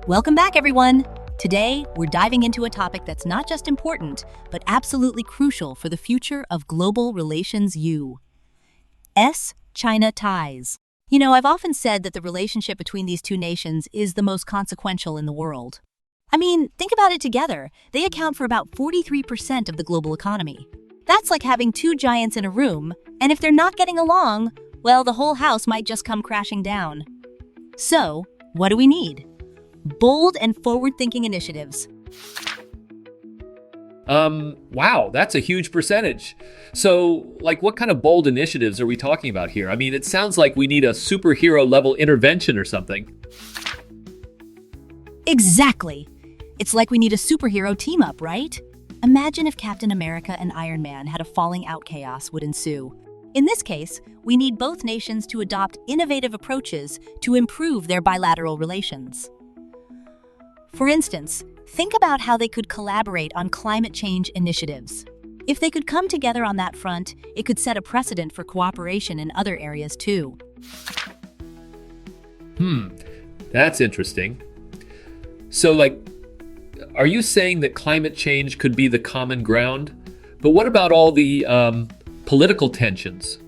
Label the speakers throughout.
Speaker 1: Welcome back, everyone. Today, we're diving into a topic that's not just important, but absolutely crucial for the future of global relations. U.S. China ties. I've often said that the relationship between these two nations is the most consequential in the world. I mean, think about it together. They account for about 43% of the global economy. That's like having two giants in a room, and if they're not getting along, well, the whole house might just come crashing down. So, what do we need? Bold and forward-thinking initiatives.
Speaker 2: Wow, that's a huge percentage. So, what kind of bold initiatives are we talking about here? I mean, it sounds like we need a superhero-level intervention or something.
Speaker 1: Exactly. It's like we need a superhero team-up, right? Imagine if Captain America and Iron Man had a falling-out chaos would ensue. In this case, we need both nations to adopt innovative approaches to improve their bilateral relations. For instance, think about how they could collaborate on climate change initiatives. If they could come together on that front, it could set a precedent for cooperation in other areas too.
Speaker 2: That's interesting. So, are you saying that climate change could be the common ground? But what about all the political tensions?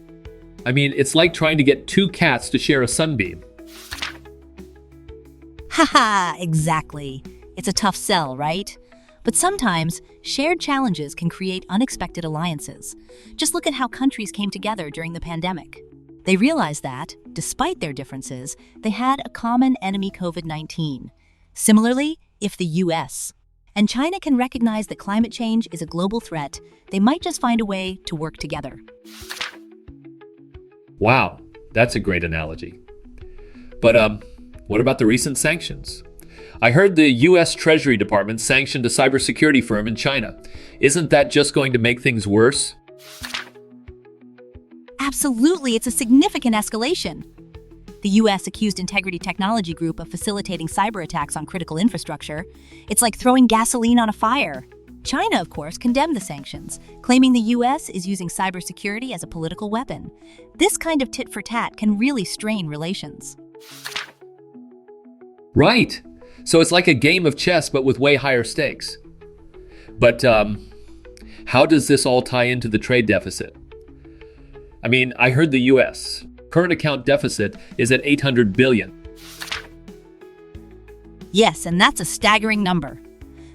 Speaker 2: I mean, it's like trying to get two cats to share a sunbeam.
Speaker 1: Haha, exactly. It's a tough sell, right? But sometimes, shared challenges can create unexpected alliances. Just look at how countries came together during the pandemic. They realized that, despite their differences, they had a common enemy: COVID-19. Similarly, if the U.S. and China can recognize that climate change is a global threat, they might just find a way to work together.
Speaker 2: Wow, that's a great analogy. But what about the recent sanctions? I heard the U.S. Treasury Department sanctioned a cybersecurity firm in China. Isn't that just going to make things worse?
Speaker 1: Absolutely, it's a significant escalation. The U.S. accused Integrity Technology Group of facilitating cyber attacks on critical infrastructure. It's like throwing gasoline on a fire. China, of course, condemned the sanctions, claiming the U.S. is using cybersecurity as a political weapon. This kind of tit-for-tat can really strain relations.
Speaker 2: Right. So it's like a game of chess, but with way higher stakes. But how does this all tie into the trade deficit? I mean, I heard the U.S. current account deficit is at $800 billion.
Speaker 1: Yes, and that's a staggering number.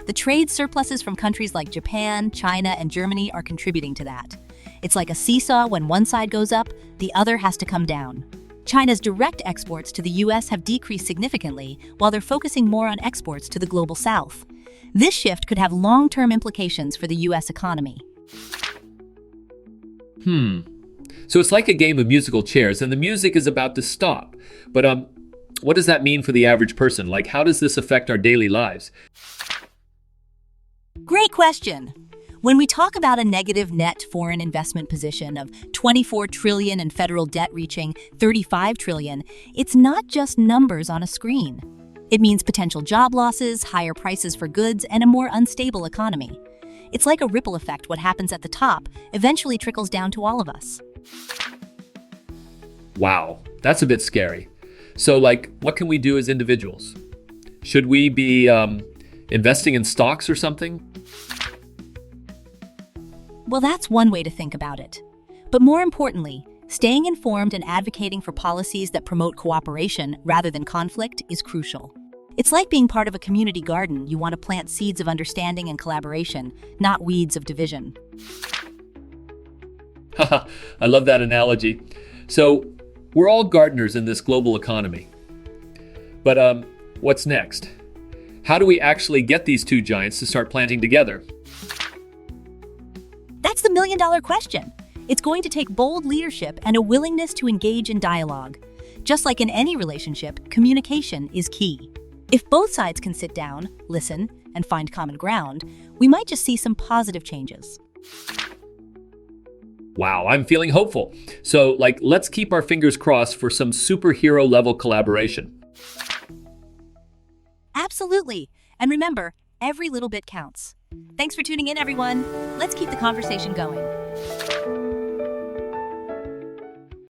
Speaker 1: The trade surpluses from countries like Japan, China, and Germany are contributing to that. It's like a seesaw. When one side goes up, the other has to come down. China's direct exports to the U.S. have decreased significantly, while they're focusing more on exports to the global south. This shift could have long-term implications for the U.S. economy.
Speaker 2: So it's like a game of musical chairs, and the music is about to stop. But what does that mean for the average person? How does this affect our daily lives?
Speaker 1: Great question. When we talk about a negative net foreign investment position of $24 trillion and federal debt reaching $35 trillion, it's not just numbers on a screen. It means potential job losses, higher prices for goods, and a more unstable economy. It's like a ripple effect. What happens at the top eventually trickles down to all of us.
Speaker 2: Wow, that's a bit scary. So, what can we do as individuals? Should we be investing in stocks or something?
Speaker 1: Well, that's one way to think about it. But more importantly, staying informed and advocating for policies that promote cooperation rather than conflict is crucial. It's like being part of a community garden. You want to plant seeds of understanding and collaboration, not weeds of division.
Speaker 2: I love that analogy. So, we're all gardeners in this global economy. But what's next? How do we actually get these two giants to start planting together?
Speaker 1: That's the million-dollar question. It's going to take bold leadership and a willingness to engage in dialogue. Just like in any relationship, communication is key. If both sides can sit down, listen, and find common ground, we might just see some positive changes.
Speaker 2: Wow, I'm feeling hopeful. So, let's keep our fingers crossed for some superhero-level collaboration.
Speaker 1: Absolutely. And remember, every little bit counts. Thanks for tuning in, everyone. Let's keep the conversation going.